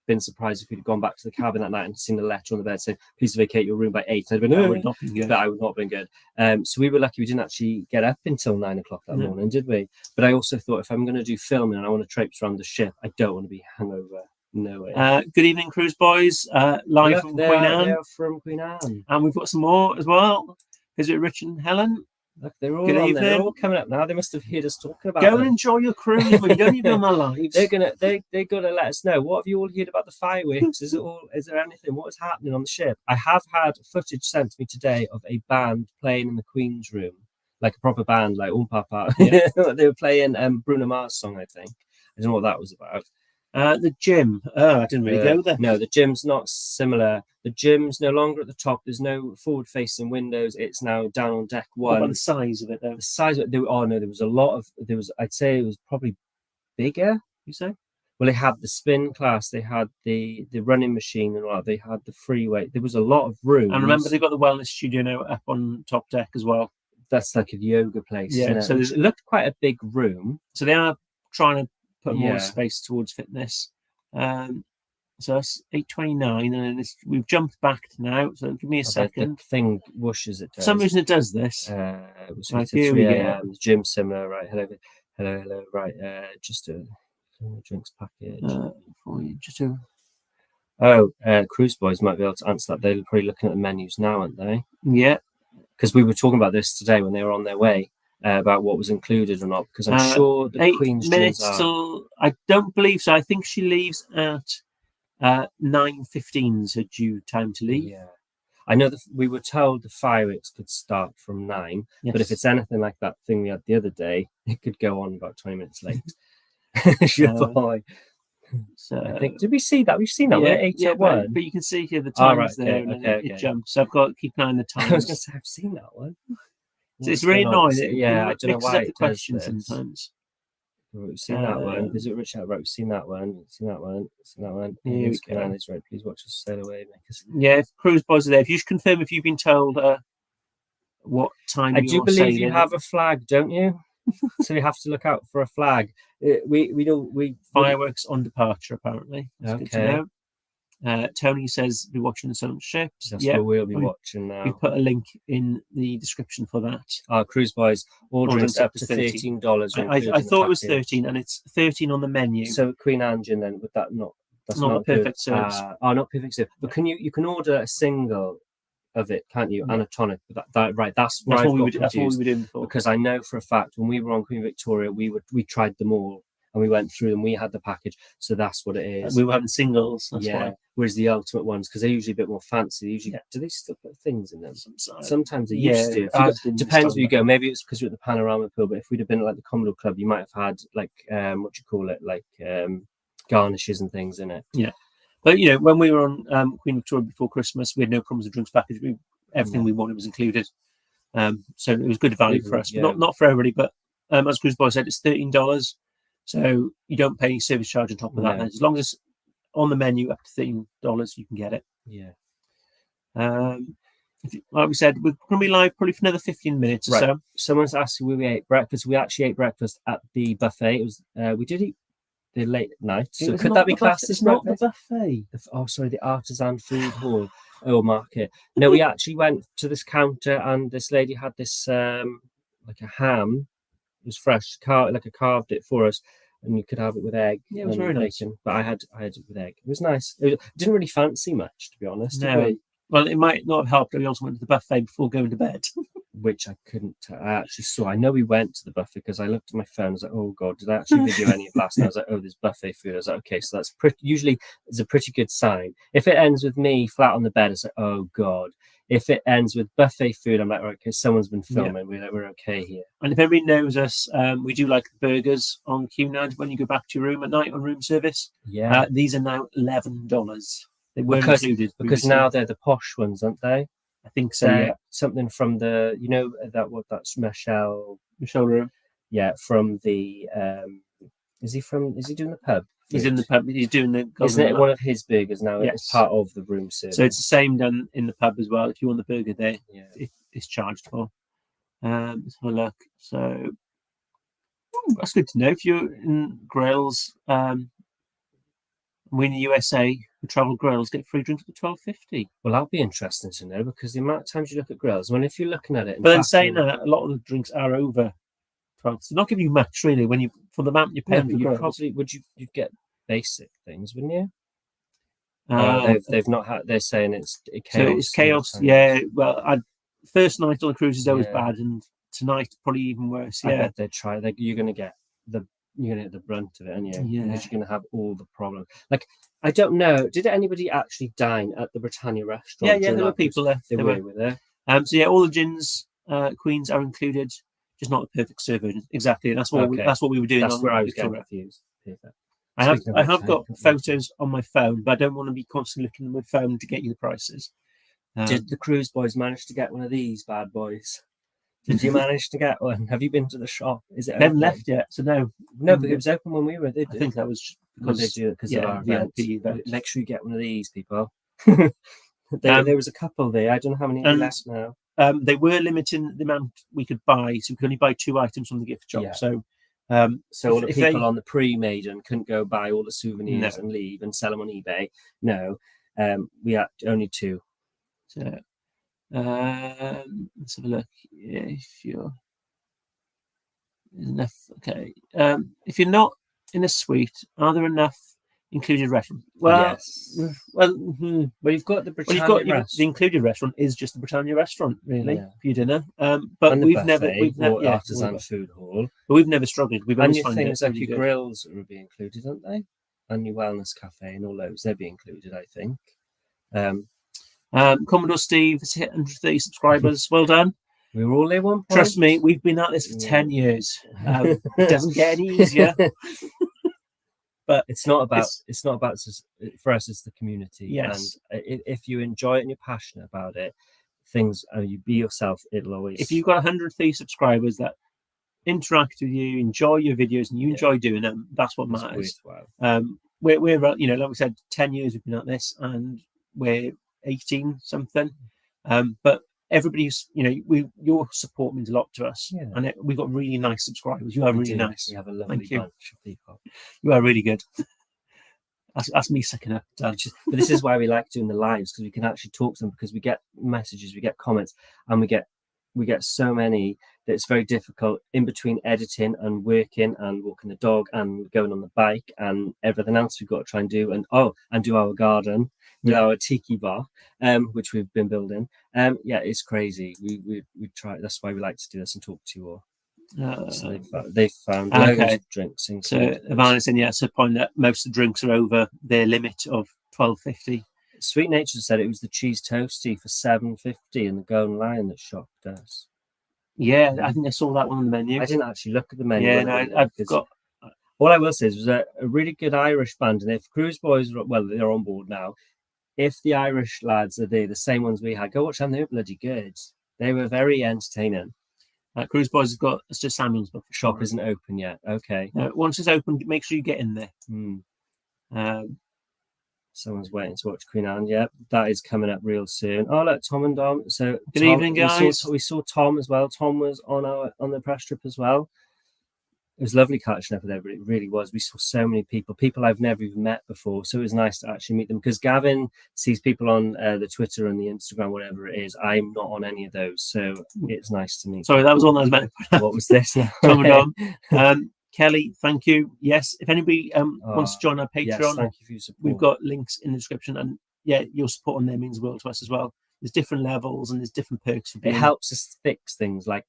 been surprised if we'd gone back to the cabin that night and seen a letter on the bed saying, please vacate your room by 8. I'd been, that would not been good. That would not have been good. So we were lucky we didn't actually get up until 9 o'clock that morning, did we? But I also thought, if I'm going to do filming and I want to traipse around the ship, I don't want to be hungover. No way. Good evening, cruise boys. Live from Queen Anne. They're from Queen Anne. And we've got some more as well. Is it Rich and Helen? Look, they're all on there. They're all coming up now. They must have heard us talking about Go and enjoy your cruise. We don't need them alive. They're gonna let us know. What have you all heard about the fireworks? Is there anything? What is happening on the ship? I have had footage sent to me today of a band playing in the Queen's room, like a proper band, like Papa. Yeah. They were playing Bruno Mars song, I think. I don't know what that was about. The gym. Oh, I didn't really go there. No, the gym's not similar. The gym's no longer at the top. There's no forward-facing windows. It's now down on deck 1. What about the size of it, though? The size of it. There was a lot of. I'd say it was probably bigger. You say? Well, they had the spin class. They had the running machine and all that. They had the free weight. There was a lot of room. And remember, they've got the wellness studio now up on top deck as well. That's like a yoga place. Yeah. So it looked quite a big room. So they are trying to put more space towards fitness. So that's 8:29, and then we've jumped back now. So give me a second. The thing whooshes it. For some reason it does this. It was right, here we go. The gym similar, right? Hello. Right. Just a drinks package. Cruise boys might be able to answer that. They're probably looking at the menus now, aren't they? Yeah. Because we were talking about this today when they were on their way. About what was included or not, because I'm sure the 8 Queen's minutes till. I don't believe so. I think she leaves at 9:15 is her due time to leave. Yeah, I know that we were told the fireworks could start from 9, but if it's anything like that thing we had the other day, it could go on about 20 minutes late. So I think, did we see that? We've seen that. We're 801. but you can see here the Oh, times right, there, okay, and then okay. it jumps. So I've got to keep an eye on the I was going to times. say, I've seen that one. So it's really annoying. Yeah, I don't know why it it does questions this. sometimes. We've seen that one. Visit Richard. Right, we've seen that one. Seen that one. Seen that one. Here we go. Right, please watch us sail away. Make us... Yeah, if cruise boys are there, if you should confirm if you've been told what time I do believe sailing. you have a flag, don't you? So you have to look out for a flag. We Fireworks on departure, apparently. That's good to okay. know. Tony says be watching the Sun Ships. That's what we'll be watching now. We put a link in the description for that. Our cruise boys, all drinks up to $13. I thought it was 13, and it's 13 on the menu. So Queen Anne, then would that not? That's not a perfect service. Not perfect service. But you can order a single of it, can't you? And a tonic. But that's what we were doing before. Because I know for a fact when we were on Queen Victoria, we tried them all. And we went through them. We had the package, so that's what it is. We were having singles. That's why. Whereas the ultimate ones, because they're usually a bit more fancy. They usually do they still put things in them? Sometimes they used to. Depends where you go. Maybe it's because you're at the Panorama Pool. But if we'd have been at like the Commodore Club, you might have had like garnishes and things in it. Yeah, but when we were on Queen Victoria before Christmas, we had no problems with drinks package. Everything we wanted was included. So it was good value for us. Yeah. Not for everybody, but as Cruise Boy said, it's $13. So you don't pay any service charge on top of that. And as long as on the menu up to $13, you can get it. Yeah. Like we said, we're going to be live probably for another 15 minutes or so. Someone's asked where we ate breakfast. We actually ate breakfast at the buffet. It was we did eat the late night. So could that be classed as not the buffet? The artisan food hall or market. No, we actually went to this counter and this lady had this like a ham. It was fresh, carved it for us, and you could have it with egg. Yeah, it was very nice. But I had it with egg. It was nice. It didn't really fancy much, to be honest. No. Well, it might not have helped. We also went to the buffet before going to bed. Which I couldn't. I actually saw. I know we went to the buffet because I looked at my phone. I was like, "Oh God, did I actually video any of last night?" I was like, "Oh, there's buffet food." I was like, "Okay, so that's usually it's a pretty good sign." If it ends with me flat on the bed, it's like, "Oh God." If it ends with buffet food, I'm like, okay, someone's been filming. Yeah. We're okay here. And if everybody knows us, we do like burgers on Cunard when you go back to your room at night on room service. Yeah. These are now $11. They weren't included because now they're the posh ones, aren't they? I think so. Yeah. Something from the that's Michelle room. Yeah, from the is he doing the pub? He's in the pub. He's doing the. Isn't it one of his burgers now? Yes. It's part of the room service. So it's the same done in the pub as well. If you want the burger there, it's charged for. Let's have a look. So that's good to know. If you're in Grills, we in the USA, the travel Grills get free drinks for $12.50. Well, that'll be interesting to know because the amount of times you look at Grills, if you're looking at it, but then saying that, a lot of the drinks are over. So not giving you much really when you for the amount you're paying for you probably you'd get basic things, wouldn't you? They've not had. They're saying it's chaos. So it's chaos. Yeah. Well, first night on the cruise is always bad, and tonight probably even worse. Yeah. I bet they try. You're going to get the brunt of it, aren't you? Yeah. Because you're going to have all the problems. Like I don't know. Did anybody actually dine at the Britannia restaurant? Yeah. There were people there. They were there. So all the gins, queens are included. Just not the perfect serve version. Exactly. That's what we were doing. That's where I was getting confused. I have got photos on my phone, but I don't want to be constantly looking at my phone to get you the prices. Did the cruise boys manage to get one of these bad boys? Did you manage to get one? Have you been to the shop? Is it? They haven't left yet, so no. No, but it was open when we were there. I think that was because they do it because of our event. Make sure you get one of these, people. There was a couple there. I don't know how many are left now. They were limiting the amount we could buy, so we could only buy 2 items from the gift shop. Yeah. So all the people on the pre-maiden couldn't go buy all the souvenirs and leave and sell them on eBay. No, we had only 2. So let's have a look. Yeah, if you're enough, okay. If you're not in a suite, are there enough included restaurant? Well, yes. Well, you've got the Britannia restaurant. The included restaurant is just the Britannia restaurant, really, for your dinner. But we've never artisan food hall. But we've never struggled. We've and always your found things like really your grills will be included, aren't they? And your wellness cafe and all those, they'll be included, I think. Commodore Steve has hit 130 subscribers. Well done. We were all there one point. Trust me, we've been at this for 10 years. It doesn't get any easier. but it's not about for us. It's the community. Yes. And if you enjoy it and you're passionate about it, things, you be yourself. It'll always. If you've got 103 subscribers that interact with you, enjoy your videos, and you enjoy doing them, that's what matters. We're like we said, 10 years we've been at this, and we're 18 something. But everybody's, your support means a lot to us, and we've got really nice subscribers. You are really nice. You have a lovely bunch of people. You are really good. That's me sucking up. But this is why we like doing the lives, because we can actually talk to them, because we get messages, we get comments, and we get so many that it's very difficult in between editing and working and walking the dog and going on the bike and everything else we've got to try and do, and do our garden with our tiki bar, which we've been building. It's crazy. We try. That's why we like to do this and talk to you all. So they've found loads of drinks. So Avalon is saying, it's a point that most of the drinks are over their limit of £12.50. Sweet Nature said it was the cheese toasty for £7.50 in the Golden Lion that shocked us. Yeah, I think I saw that one on the menu. I didn't actually look at the menu. Yeah, no, I've got. All I will say is it was a really good Irish band, and if Cruise Boys, they're on board now. If the Irish lads are there, the same ones we had, go watch them. They were bloody good. They were very entertaining. Cruise Boys have got Sir Samuel's book. Shop isn't open yet. Okay. Once it's open, make sure you get in there. Someone's waiting to watch Queen Anne. Yeah, that is coming up real soon. Oh, look, Tom and Dom. So good evening, guys. We saw Tom as well. Tom was on the press trip as well. It was lovely catching up with everybody. It really was. We saw so many people I've never even met before. So it was nice to actually meet them, because Gavin sees people on the Twitter and the Instagram, whatever it is. I'm not on any of those, so it's nice to meet. Sorry, that was one I was meant to put. What was this now? Tom and Dom. Kelly, thank you. Yes, if anybody wants to join our Patreon, yes, thank you for your support. We've got links in the description, and your support on there means the world to us as well. There's different levels and there's different perks. It helps us fix things like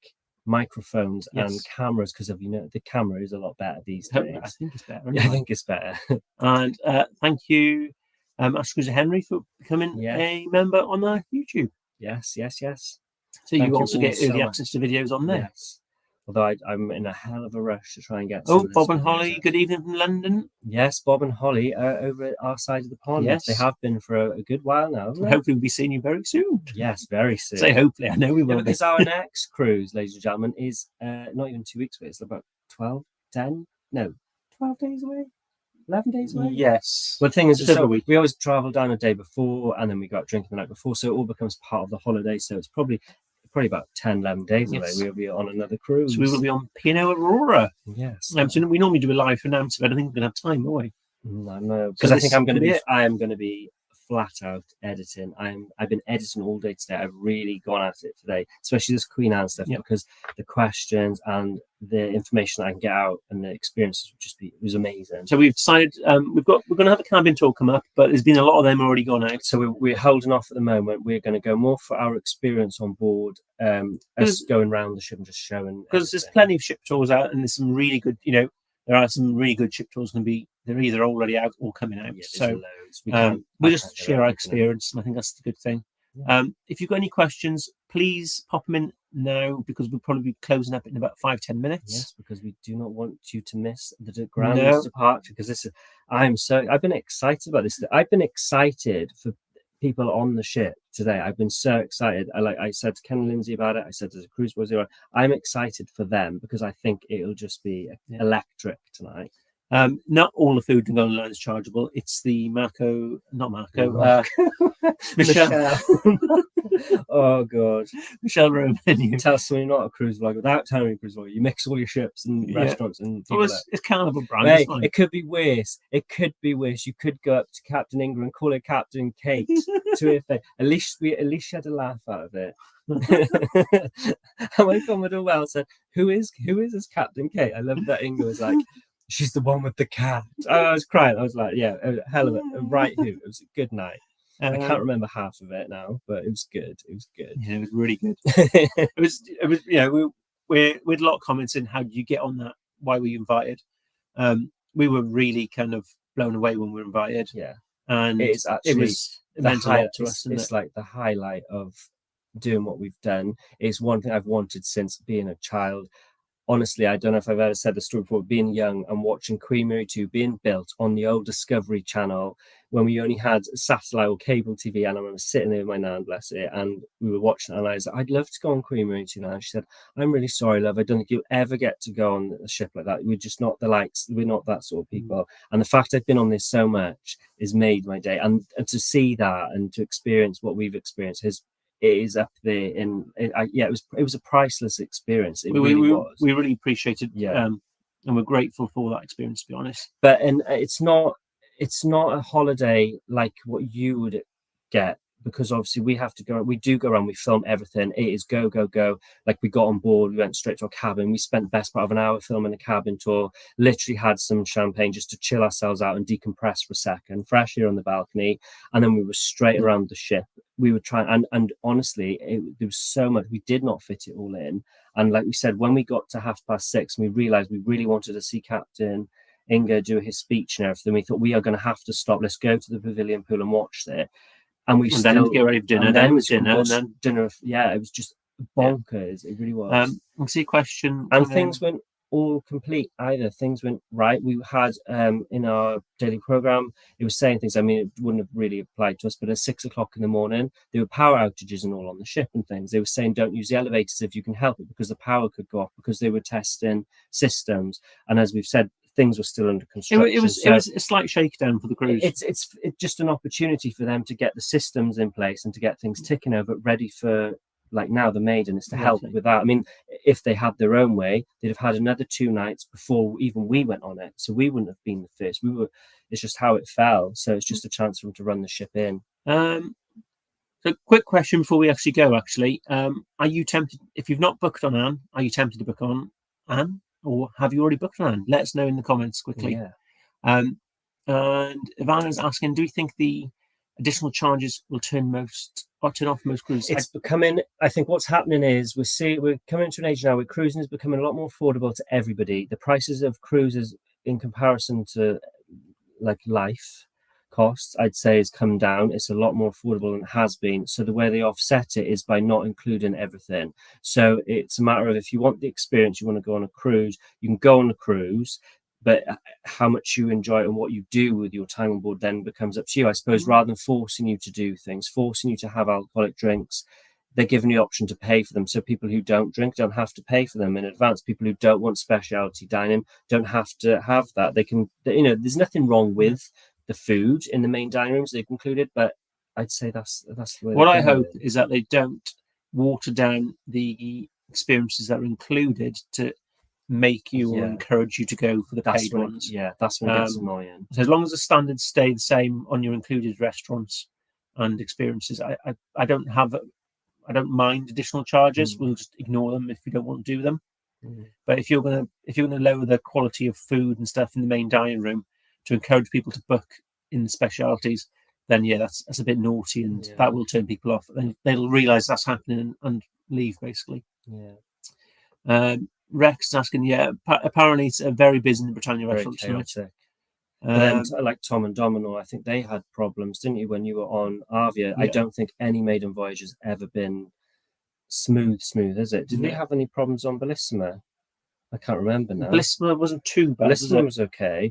microphones and cameras, because the camera is a lot better these days. I think it's better. I think it's better. And thank you, Cruiser Henry, for becoming a member on our YouTube. Yes. So you also get early access to videos on there. Yes. Although I'm in a hell of a rush to try and get. Bob and Holly, good evening from London. Yes, Bob and Holly are over at our side of the pond. Yes, they have been for a good while now. Hopefully, we'll be seeing you very soon. Yes, very soon. Say hopefully. I know we will. Because our next cruise, ladies and gentlemen, is not even 2 weeks away. It's about 12 days away. 11 days away. Yes. Well, the thing is, we always travel down a day before, and then we got drinking the night before, so it all becomes part of the holiday. So it's probably about 10-11 days away. We'll be on another cruise. So we will be on P&O Aurora. Yes. So we normally do a live announcement. I don't think we're going to have time, will we? No, because I think I am going to be flat out editing. I've been editing all day today. I've really gone at it today, especially this Queen Anne stuff, because the questions and the information I can get out and the experiences would just be, it was amazing. So we've decided we're going to have a cabin tour come up, but there's been a lot of them already gone out. So we're holding off at the moment. We're going to go more for our experience on board, us going around the ship and just showing. Because there's plenty of ship tours out, and there's some really good, there are some really good ship tours going to be. They're either already out or coming out. Yeah, so we'll just share our experience, and I think that's the good thing. Yeah. If you've got any questions, please pop them in now, because we'll probably be closing up in about 5-10 minutes. Yes, because we do not want you to miss the grand departure. Because I've been excited about this. I've been excited for people on the ship today. I've been so excited. I said to Ken and Lindsay about it. I said to the Cruise Boys, I'm excited for them, because I think it'll just be electric tonight. Not all the food in Golden Line is chargeable. It's the Michelle. Oh god, Michelle Rowe menu. You tell someone you're not a cruise vlog without telling me a cruise vlog. You mix all your ships and restaurants and it's Carnival brand. Hey, it could be worse. You could go up to Captain Ingram and call her Captain Kate to her face. At least she had a laugh out of it. And my Commodore Well said, "Who is this Captain Kate?" I love that Ingram was like, "She's the one with the cat." I was crying. I was like, "Yeah, a hell of a right who." It was a good night. I can't remember half of it now, but it was good. It was good. Yeah, it was really good. it was. We had a lot of comments in how did you get on that? Why were you invited? We were really kind of blown away when we were invited. Yeah, and it meant a lot to us. It's like the highlight of doing what we've done. It's one thing I've wanted since being a child. honestly, I don't know if I've ever said the story before, being young and watching Queen Mary 2 being built on the old Discovery Channel when we only had satellite or cable TV. And I remember sitting there with my nan, bless it, and we were watching it, and I was like, I'd love to go on Queen Mary 2 now. And she said, I'm really sorry, love, I don't think you'll ever get to go on a ship like that. We're just not the likes, we're not that sort of people. And the fact I've been on this so much has made my day. And to see that and to experience what we've experienced it is up there it was a priceless experience. It really was. We really appreciated and we're grateful for that experience, to be honest. But and it's not a holiday like what you would get, because obviously we do go around, we film everything. It is go go go. Like, we got on board, we went straight to our cabin, we spent the best part of an hour filming the cabin tour, literally had some champagne just to chill ourselves out and decompress for a second, fresh air on the balcony, and then we were straight around the ship. We were trying, and honestly, there was so much, we did not fit it all in. And like we said, when we got to 6:30, we realized we really wanted to see Captain Inga do his speech and everything. We thought, we are going to have to stop, let's go to the pavilion pool and watch it. And then get ready for dinner. Then it was dinner, and then dinner. Yeah, it was just bonkers. It really was. I see a question. And things went all complete. Either things went right. We had in our daily program, it was saying things. I mean, it wouldn't have really applied to us, but at 6 o'clock in the morning, there were power outages and all on the ship and things. They were saying, don't use the elevators if you can help it, because the power could go off, because they were testing systems. And as we've said, things were still under construction. It was a slight shakedown for the cruise. It's just an opportunity for them to get the systems in place and to get things ticking over, ready for, like, now the maiden is to help with that. I mean, if they had their own way, they'd have had another 2 nights before even we went on it, so we wouldn't have been the first. It's just how it fell. So it's just a chance for them to run the ship in. So quick question before we actually go. Are you tempted, if you've not booked on Anne, are you tempted to book on Anne? Or have you already booked on? Let us know in the comments quickly. Yeah. And Ivana's asking, do we think the additional charges will turn off most cruises? It's becoming, I think what's happening is we're coming to an age now where cruising is becoming a lot more affordable to everybody. The prices of cruises in comparison to like life costs, I'd say, has come down. It's a lot more affordable than it has been. So the way they offset it is by not including everything. So it's a matter of, if you want the experience, you want to go on a cruise, you can go on a cruise, but how much you enjoy it and what you do with your time on board then becomes up to you, I suppose. Rather than forcing you to do things, forcing you to have alcoholic drinks, they're giving you the option to pay for them. So people who don't drink don't have to pay for them in advance. People who don't want specialty dining don't have to have that. They can, there's nothing wrong with the food in the main dining rooms they've included, but I'd say that's the way. What I hope is that they don't water down the experiences that are included to make you or encourage you to go for the paid ones. That's when it gets annoying. So as long as the standards stay the same on your included restaurants and experiences, I don't mind additional charges. We'll just ignore them if we don't want to do them. But if you're gonna lower the quality of food and stuff in the main dining room to encourage people to book in the specialities, then that's a bit naughty, and that will turn people off. And they'll realise that's happening and leave, basically. Rex is asking, apparently it's very busy in the Britannia restaurant tonight. But then, like Tom and Domino, I think they had problems, didn't you, when you were on Avia? I don't think any maiden voyage has ever been smooth, is it? Did we have any problems on Bellissima? I can't remember now. Bellissima wasn't too bad. Bellissima was okay.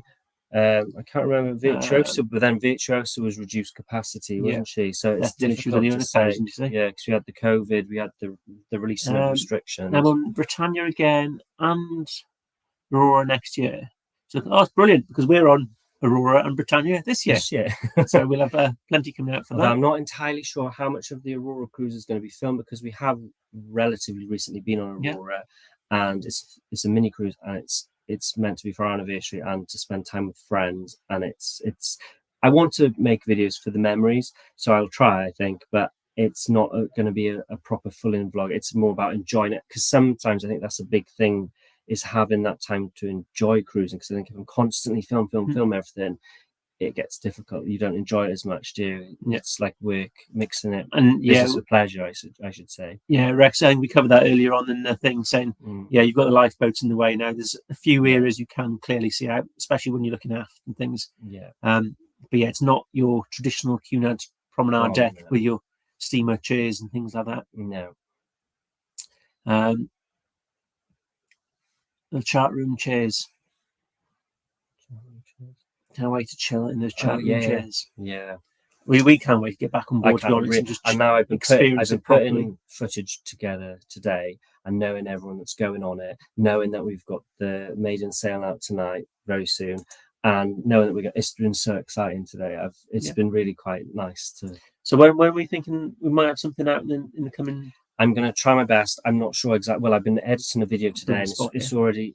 I can't remember Virtuoso, but then Virtuoso was reduced capacity, wasn't she? So it's difficult to say. Yeah, because we had the COVID, we had the releasing of restrictions. I'm on Britannia again and Aurora next year. So it's brilliant, because we're on Aurora and Britannia this year. So we'll have plenty coming out for that. I'm not entirely sure how much of the Aurora cruise is going to be filmed, because we have relatively recently been on Aurora, and it's a mini cruise, and it's meant to be for our anniversary and to spend time with friends, and it's I want to make videos for the memories, so I'll try, I think, but it's not going to be a proper full-in vlog. It's more about enjoying it, because sometimes I think that's a big thing, is having that time to enjoy cruising. Because I think if I'm constantly film everything, it gets difficult. You don't enjoy it as much, do you? It's like work, mixing it, and business with pleasure, I should say. Rex, I think we covered that earlier on in the thing, saying you've got the lifeboats in the way now. There's a few areas you can clearly see out, especially when you're looking aft and things. But it's not your traditional Cunard promenade deck with your steamer chairs and things like that. The chat room chairs. Can't wait to chill in those chat room chairs. Yeah. We can't wait to get back on board, to be honest. And now I've been putting footage together today, and knowing everyone that's going on it, knowing that we've got the maiden sail out tonight very soon, and knowing that it's been so exciting today. It's been really quite nice to. So when are we thinking we might have something out in the coming? I'm going to try my best. I'm not sure exactly. Well, I've been editing a video today, and it's already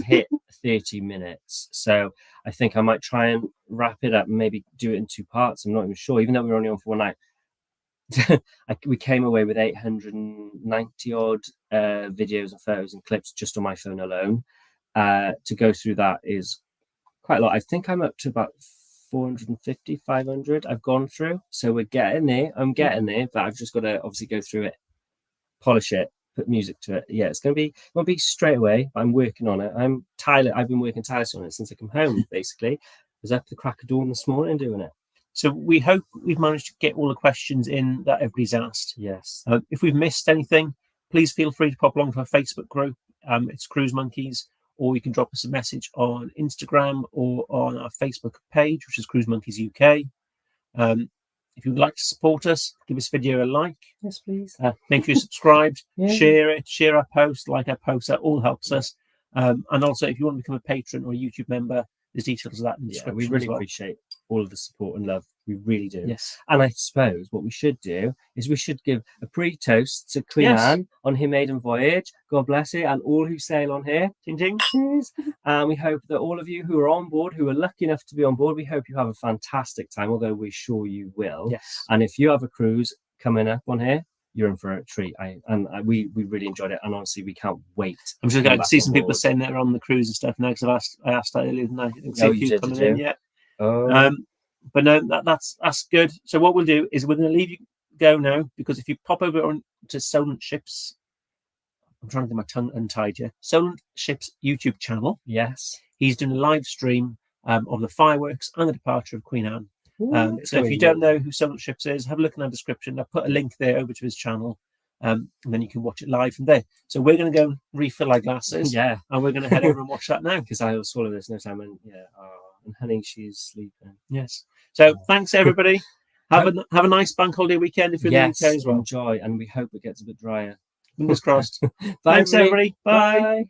hit 30 minutes. So I think I might try and wrap it up and maybe do it in 2 parts. I'm not even sure, even though we were only on for 1 night. We came away with 890 odd videos and photos and clips just on my phone alone. To go through that is quite a lot. I think I'm up to about 450, 500 I've gone through. So we're getting there. I'm getting there, but I've just got to obviously go through it, polish it, put music to it. Yeah, it won't be straight away. I'm working on it. I've been working tirelessly on it since I come home, basically. I was up at the crack of dawn this morning doing it. So we hope we've managed to get all the questions in that everybody's asked. Yes. If we've missed anything, please feel free to pop along to our Facebook group. It's Cruise Monkeys, or you can drop us a message on Instagram or on our Facebook page, which is Cruise Monkeys UK. If you'd like to support us, give this video a like. Yes, please. Make sure you're subscribed, share it, share our post, like our post. That all helps us. And also, if you want to become a patron or a YouTube member, there's details of that in the description. We really appreciate all of the support and love. We really do. Yes. And I suppose what we should do is we should give a pre-toast to Queen Anne on her maiden voyage. God bless her, and all who sail on here. Ding ding. And we hope that all of you who are on board, who are lucky enough to be on board, we hope you have a fantastic time, although we're sure you will. Yes. And if you have a cruise coming up on here, you're in for a treat. We really enjoyed it, and honestly, we can't wait. I'm just going to see some people saying that they're on the cruise and stuff now, because I asked that earlier, didn't I? You did in yet. Oh. But no, that's good. So what we'll do is we're going to leave you go now, because if you pop over to Solent Ships, I'm trying to get my tongue untied here. Solent Ships YouTube channel. Yes. He's doing a live stream of the fireworks and the departure of Queen Anne. Ooh, so if you don't know who Solent Ships is, have a look in our description. I'll put a link there over to his channel, and then you can watch it live from there. So we're going to go and refill our glasses, and we're going to head over and watch that now, because I will swallow this no time. And and honey, she's sleeping. Yes. So thanks everybody. Have a nice bank holiday weekend if you're in the UK as well. Enjoy, and we hope it gets a bit drier. Fingers crossed. Bye, thanks everybody. Bye. Bye.